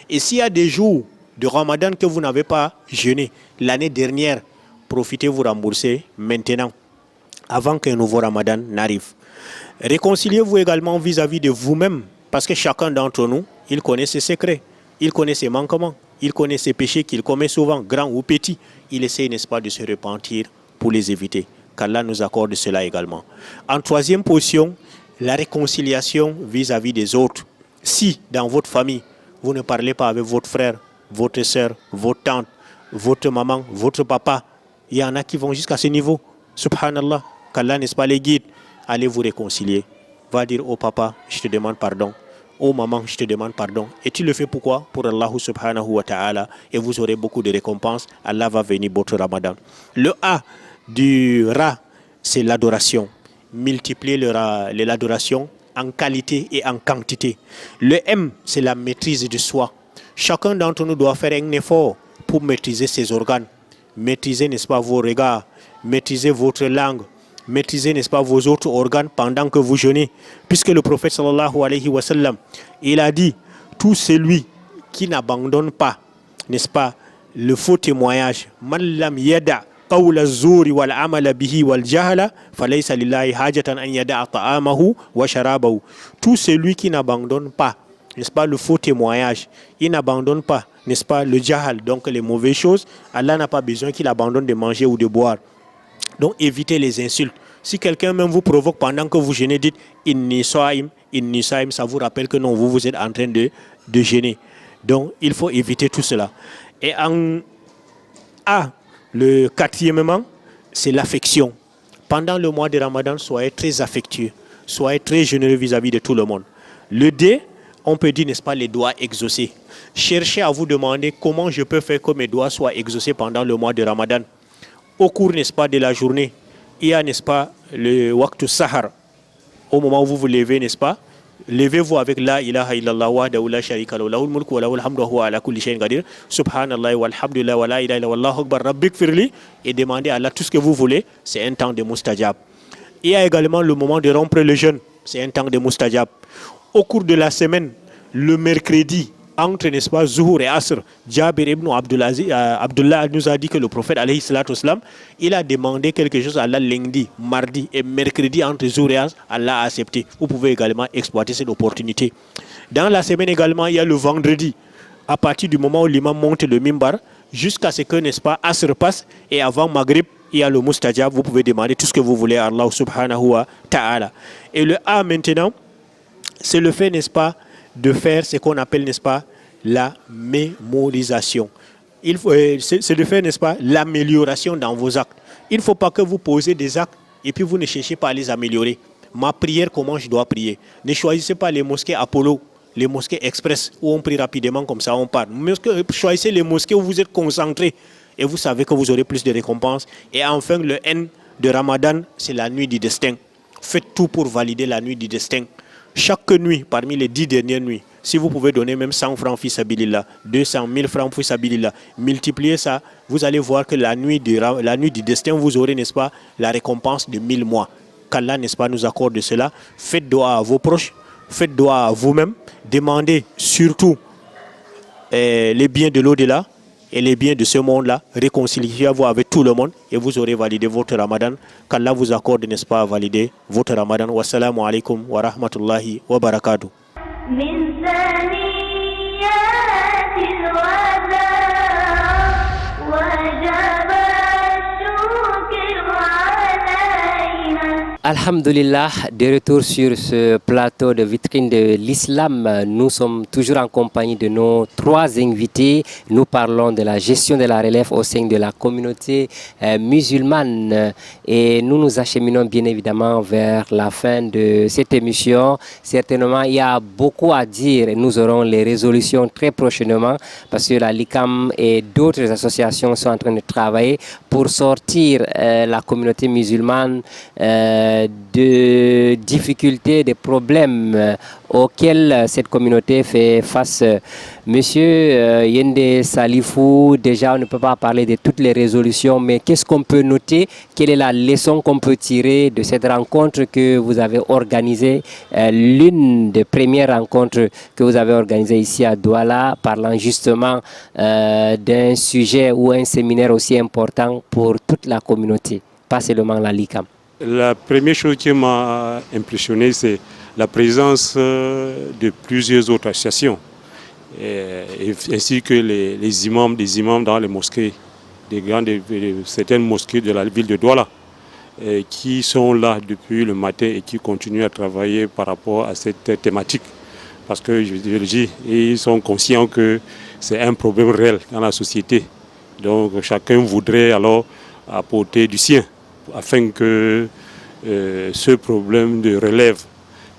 Et s'il y a des jours de ramadan que vous n'avez pas jeûné l'année dernière, profitez vous rembourser maintenant, avant qu'un nouveau ramadan n'arrive. Réconciliez-vous également vis-à-vis de vous-même, parce que chacun d'entre nous, il connaît ses secrets, il connaît ses manquements, il connaît ses péchés qu'il commet souvent, grands ou petits. Il essaie, n'est-ce pas, de se repentir pour les éviter, qu'Allah nous accorde cela également. En troisième position, la réconciliation vis-à-vis des autres. Si, dans votre famille, vous ne parlez pas avec votre frère, votre soeur, votre tante, votre maman, votre papa, il y en a qui vont jusqu'à ce niveau. Subhanallah, qu'Allah, n'est-ce pas, les guide. Allez vous réconcilier. Va dire au papa, je te demande pardon. Oh maman, je te demande pardon. Et tu le fais pourquoi? Pour Allah subhanahu wa ta'ala. Et vous aurez beaucoup de récompenses. Allah va venir votre ramadan. Le A du Ra, c'est l'adoration. Multiplier l'adoration en qualité et en quantité. Le M, c'est la maîtrise de soi. Chacun d'entre nous doit faire un effort pour maîtriser ses organes. Maîtriser, n'est-ce pas, vos regards. Maîtriser votre langue. Maîtriser, n'est-ce pas, vos autres organes pendant que vous jeûnez. Puisque le prophète sallallahu alayhi wa sallam, il a dit, tout celui qui n'abandonne pas, n'est-ce pas, le faux témoignage, man lam yada qawla zuri wal amala bihi wal jahala falaysa lillahi hajatan an yada ta'amahu wa sharabahu. Tout celui qui n'abandonne pas, n'est-ce pas, le faux témoignage, il n'abandonne pas, n'est-ce pas, le jahal, donc les mauvaises choses, Allah n'a pas besoin qu'il abandonne de manger ou de boire. Donc évitez les insultes. Si quelqu'un même vous provoque pendant que vous jeûnez, dites inni saim, ça vous rappelle que non, vous êtes en train de jeûner. Donc il faut éviter tout cela. Et en A, le quatrièmement, c'est l'affection. Pendant le mois de Ramadan, soyez très affectueux, soyez très généreux vis-à-vis de tout le monde. Le D, on peut dire, n'est-ce pas, les doigts exaucés. Cherchez à vous demander comment je peux faire que mes doigts soient exaucés pendant le mois de Ramadan. Au cours, n'est-ce pas, de la journée, il y a, n'est-ce pas, le waqtu sahar. Au moment où vous vous levez, n'est-ce pas, levez-vous avec la ilaha illallah wahdahu la sharika lahu lahul mulku wa lahul hamdu wa huwa ala kulli shay'in qadir. Subhanallah walhamdulillah wa la ilaha illallah wallahu akbar rabbikfirli, et demandez à Allah tout ce que vous voulez. C'est un temps de mustajab. Il y a également le moment de rompre le jeûne. C'est un temps de mustajab. Au cours de la semaine, le mercredi, entre, n'est-ce pas, Zuhur et Asr, Jabir ibn Abdullah nous a dit que le prophète, alayhi salatu wassalam, il a demandé quelque chose à Allah lundi, mardi et mercredi entre Zuhur et Asr, Allah a accepté. Vous pouvez également exploiter cette opportunité. Dans la semaine également, il y a le vendredi, à partir du moment où l'imam monte le mimbar, jusqu'à ce que, n'est-ce pas, Asr passe, et avant Maghrib, il y a le mustajab, vous pouvez demander tout ce que vous voulez à Allah subhanahu wa ta'ala. Et le A maintenant, c'est le fait, n'est-ce pas, de faire ce qu'on appelle, n'est-ce pas, la mémorisation. C'est de faire, n'est-ce pas, l'amélioration dans vos actes. Il ne faut pas que vous posez des actes et puis vous ne cherchez pas à les améliorer. Ma prière, comment je dois prier? Ne choisissez pas les mosquées Apollo, les mosquées Express où on prie rapidement comme ça on part. Choisissez les mosquées où vous êtes concentré et vous savez que vous aurez plus de récompenses. Et enfin, le N de Ramadan, c'est la nuit du destin. Faites tout pour valider la nuit du destin. Chaque nuit, parmi les 10 dernières nuits, Si vous pouvez donner même 100 francs fils sabilillah, 200 000 francs fils sabilillah, multipliez ça, vous allez voir que la nuit du destin, vous aurez, n'est-ce pas, la récompense de 1000 mois. Qu'Allah, n'est-ce pas, nous accorde cela. Faites dua à vos proches, faites dua à vous-même, demandez surtout les biens de l'au-delà et les biens de ce monde-là, réconciliez-vous avec tout le monde et vous aurez validé votre Ramadan. Qu'Allah vous accorde, n'est-ce pas, à valider votre Ramadan. Wassalamu alaikum wa rahmatullahi wa barakatuh. Alhamdulillah, de retour sur ce plateau de vitrine de l'islam. Nous sommes toujours en compagnie de nos trois invités. Nous parlons de la gestion de la relève au sein de la communauté musulmane. Et nous nous acheminons bien évidemment vers la fin de cette émission. Certainement, il y a beaucoup à dire et nous aurons les résolutions très prochainement parce que la LICAM et d'autres associations sont en train de travailler pour sortir la communauté musulmane de difficultés, de problèmes auxquels cette communauté fait face. Monsieur Yende Salifou, déjà on ne peut pas parler de toutes les résolutions, mais qu'est-ce qu'on peut noter? Quelle est la leçon qu'on peut tirer de cette rencontre que vous avez organisée, l'une des premières rencontres que vous avez organisées ici à Douala, parlant justement d'un sujet ou un séminaire aussi important pour toute la communauté, pas seulement la LICAM? La première chose qui m'a impressionné, c'est la présence de plusieurs autres associations, ainsi que les imams, des imams dans les mosquées, certaines mosquées de la ville de Douala, qui sont là depuis le matin et qui continuent à travailler par rapport à cette thématique. Parce que, je le dis, ils sont conscients que c'est un problème réel dans la société. Donc chacun voudrait alors apporter du sien, afin que ce problème de relève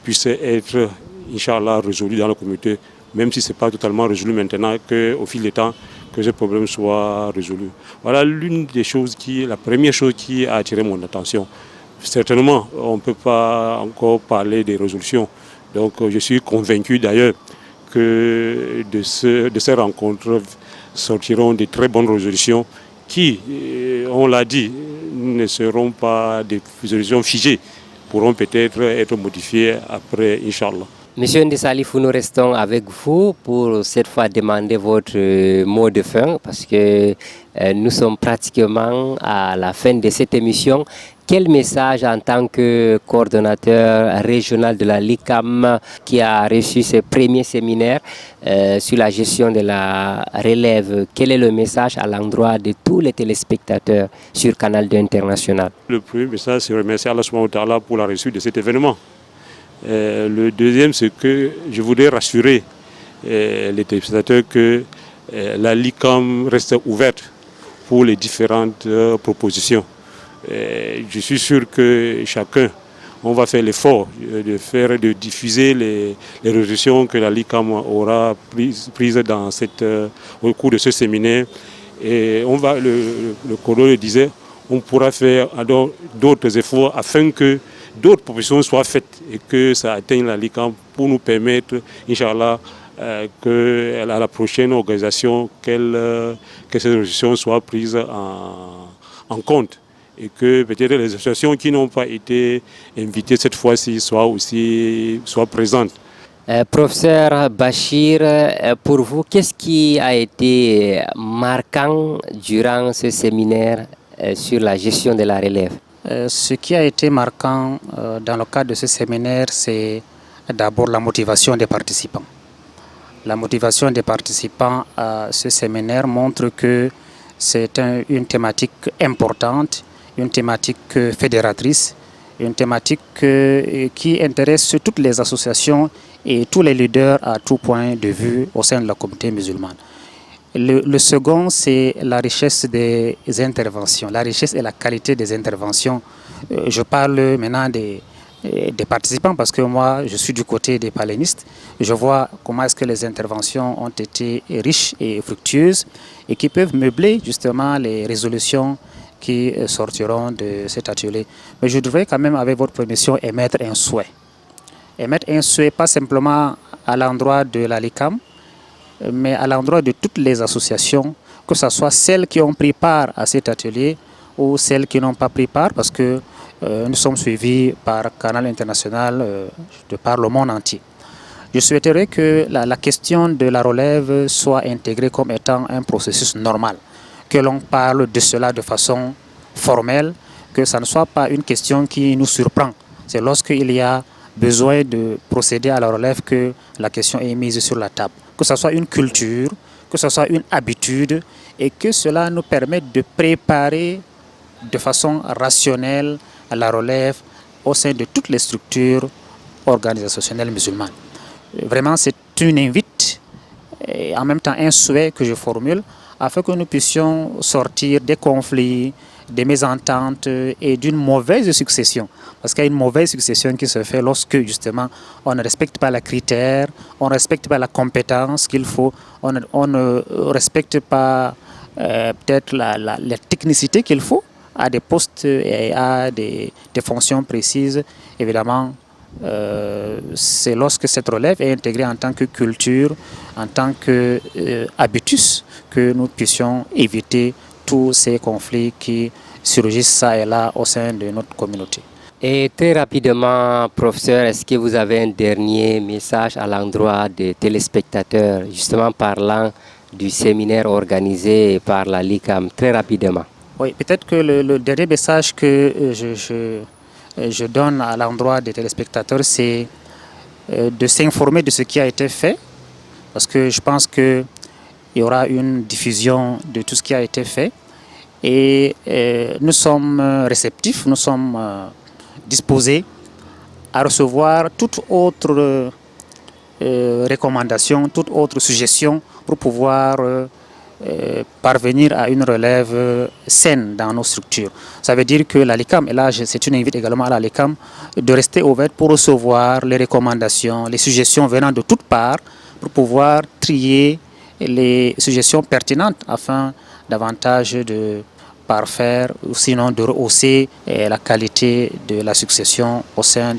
puisse être, Inch'Allah, résolu dans la communauté, même si ce n'est pas totalement résolu maintenant, qu'au fil du temps, que ce problème soit résolu. Voilà la première chose qui a attiré mon attention. Certainement, on ne peut pas encore parler des résolutions. Donc je suis convaincu d'ailleurs que de ces rencontres sortiront de très bonnes résolutions qui, on l'a dit, ne seront pas des résolutions figées, pourront peut-être être modifiées après, Inch'Allah. Monsieur Ndesalifou, nous restons avec vous pour cette fois demander votre mot de fin parce que nous sommes pratiquement à la fin de cette émission. Quel message en tant que coordonnateur régional de la LICAM qui a reçu ses premiers séminaires sur la gestion de la relève, quel est le message à l'endroit de tous les téléspectateurs sur Canal 2 International? Le premier message, c'est remercier Allah subhanahu wa ta'ala pour la réussite de cet événement. Le deuxième, c'est que je voudrais rassurer les téléspectateurs que la LICAM reste ouverte pour les différentes propositions. Je suis sûr que chacun, on va faire l'effort de diffuser les résolutions que la LICAM aura prises au cours de ce séminaire. Et le Coran le disait, on pourra faire d'autres efforts afin que d'autres propositions soient faites et que ça atteigne la LICAM pour nous permettre, Inch'Allah, que à la prochaine organisation, que ces résolutions soient prises en compte. Et que peut-être les associations qui n'ont pas été invitées cette fois-ci soient présentes. Professeur Bachir, pour vous, qu'est-ce qui a été marquant durant ce séminaire sur la gestion de la relève? Ce qui a été marquant dans le cadre de ce séminaire, c'est d'abord la motivation des participants. La motivation des participants à ce séminaire montre que c'est une thématique importante, une thématique fédératrice, une thématique qui intéresse toutes les associations et tous les leaders à tout point de vue au sein de la communauté musulmane. Le second, c'est la richesse des interventions, la richesse et la qualité des interventions. Je parle maintenant des participants parce que moi, je suis du côté des palénistes. Je vois comment est-ce que les interventions ont été riches et fructueuses et qui peuvent meubler justement les résolutions qui sortiront de cet atelier. Mais je devrais quand même, avec votre permission, émettre un souhait. Émettre un souhait, pas simplement à l'endroit de la LICAM, mais à l'endroit de toutes les associations, que ce soit celles qui ont pris part à cet atelier ou celles qui n'ont pas pris part, parce que nous sommes suivis par Canal International de par le monde entier. Je souhaiterais que la question de la relève soit intégrée comme étant un processus normal, que l'on parle de cela de façon formelle, que ça ne soit pas une question qui nous surprend. C'est lorsqu'il y a besoin de procéder à la relève que la question est mise sur la table. Que ce soit une culture, que ce soit une habitude, et que cela nous permette de préparer de façon rationnelle la relève au sein de toutes les structures organisationnelles musulmanes. Vraiment, c'est une invite et en même temps un souhait que je formule afin que nous puissions sortir des conflits, des mésententes et d'une mauvaise succession. Parce qu'il y a une mauvaise succession qui se fait lorsque justement on ne respecte pas les critères, on ne respecte pas la compétence qu'il faut, on ne respecte pas peut-être la technicité qu'il faut à des postes et à des fonctions précises. Évidemment, c'est lorsque cette relève est intégrée en tant que culture, en tant que habitus, que nous puissions éviter tous ces conflits qui surgissent ça et là au sein de notre communauté. Et très rapidement, professeur, est-ce que vous avez un dernier message à l'endroit des téléspectateurs, justement parlant du séminaire organisé par la LICAM, très rapidement? Oui, peut-être que le dernier message que je donne à l'endroit des téléspectateurs, c'est de s'informer de ce qui a été fait, parce que je pense qu'il y aura une diffusion de tout ce qui a été fait. Et nous sommes réceptifs, nous sommes disposés à recevoir toute autre recommandation, toute autre suggestion pour pouvoir parvenir à une relève saine dans nos structures. Ça veut dire que la LICAM, et là c'est une invite également à la LICAM, de rester ouverte pour recevoir les recommandations, les suggestions venant de toutes parts, pour pouvoir trier les suggestions pertinentes afin davantage de parfaire ou sinon de rehausser la qualité de la succession au sein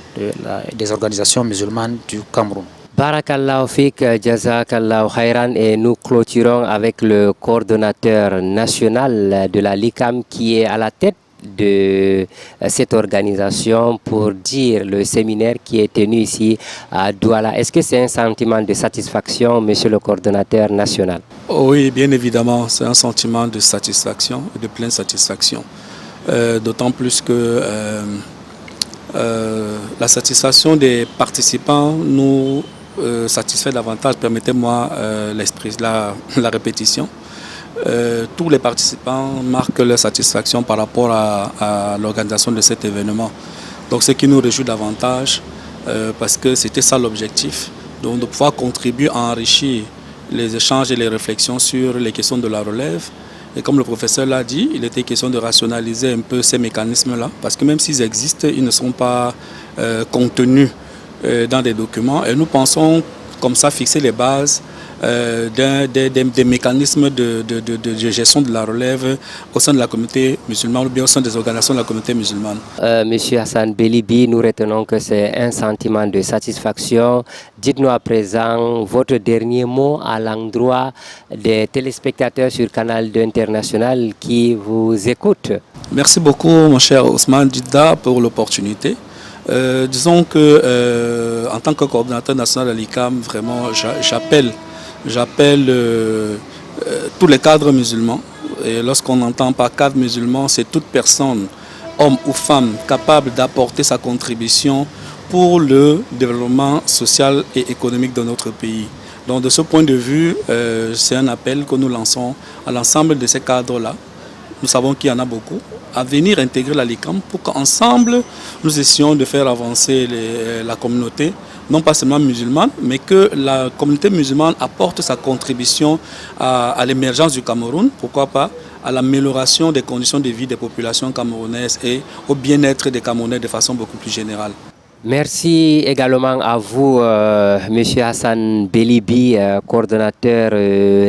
des organisations musulmanes du Cameroun. Barakallahu fik, jazakallahu khairan, et nous clôturons avec le coordonnateur national de la LICAM qui est à la tête de cette organisation pour dire le séminaire qui est tenu ici à Douala. Est-ce que c'est un sentiment de satisfaction, monsieur le coordonnateur national? Oui, bien évidemment, c'est un sentiment de satisfaction, de pleine satisfaction. D'autant plus que la satisfaction des participants nous satisfait davantage. Permettez-moi la répétition. Tous les participants marquent leur satisfaction par rapport à l'organisation de cet événement. Donc ce qui nous réjouit davantage, parce que c'était ça l'objectif, donc de pouvoir contribuer à enrichir les échanges et les réflexions sur les questions de la relève. Et comme le professeur l'a dit, il était question de rationaliser un peu ces mécanismes-là, parce que même s'ils existent, ils ne sont pas contenus dans des documents. Et nous pensons comme ça fixer les bases des mécanismes de gestion de la relève au sein de la communauté musulmane ou bien au sein des organisations de la communauté musulmane. Monsieur Hassan Belibi, nous retenons que c'est un sentiment de satisfaction. Dites-nous à présent votre dernier mot à l'endroit des téléspectateurs sur Canal 2 International qui vous écoutent. Merci beaucoup mon cher Ousmane Djidda pour l'opportunité. Disons que en tant que coordinateur national de l'ICAM, vraiment j'appelle tous les cadres musulmans. Et lorsqu'on entend par cadre musulman, c'est toute personne, homme ou femme, capable d'apporter sa contribution pour le développement social et économique de notre pays. Donc de ce point de vue, c'est un appel que nous lançons à l'ensemble de ces cadres-là. Nous savons qu'il y en a beaucoup, à venir intégrer la LICAM pour qu'ensemble nous essayons de faire avancer la communauté, non pas seulement musulmane, mais que la communauté musulmane apporte sa contribution à l'émergence du Cameroun, pourquoi pas, à l'amélioration des conditions de vie des populations camerounaises et au bien-être des Camerounais de façon beaucoup plus générale. Merci également à vous, Monsieur Hassan Belibi, coordonnateur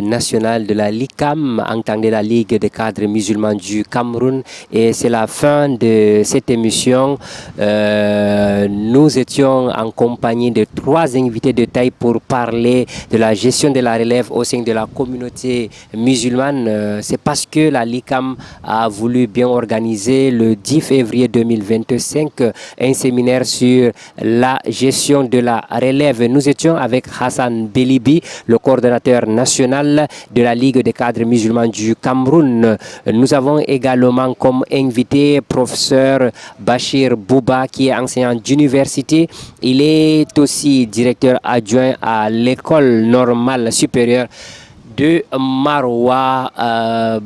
national de la LICAM, en tant que la Ligue des cadres musulmans du Cameroun. Et c'est la fin de cette émission. Nous étions en compagnie de 3 invités de taille pour parler de la gestion de la relève au sein de la communauté musulmane. C'est parce que la LICAM a voulu bien organiser le 10 février 2025 un séminaire sur la gestion de la relève. Nous étions avec Hassan Belibi, le coordonnateur national de la Ligue des cadres musulmans du Cameroun. Nous avons également comme invité professeur Bachir Bouba, qui est enseignant d'université. Il est aussi directeur adjoint à l'école normale supérieure de Maroua.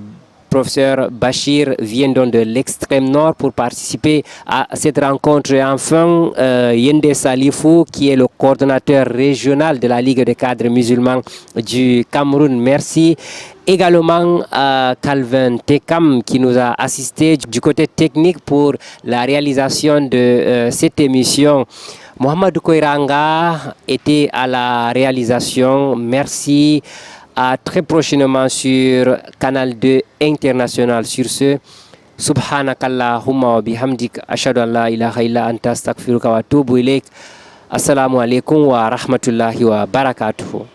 Professeur Bachir vient donc de l'extrême nord pour participer à cette rencontre. Et enfin, Yende Salifou, qui est le coordonnateur régional de la Ligue des cadres musulmans du Cameroun. Merci également à Calvin Tekam qui nous a assisté du côté technique pour la réalisation de cette émission. Mohamed Koiranga était à la réalisation. Merci. À très prochainement sur Canal 2 International. Sur ce, subhanakallahumma wa bihamdik ashhadu an la ilaha illa anta astaghfiruka wa atubu ilaik. Assalamu alaikum wa rahmatullahi wa barakatuhu.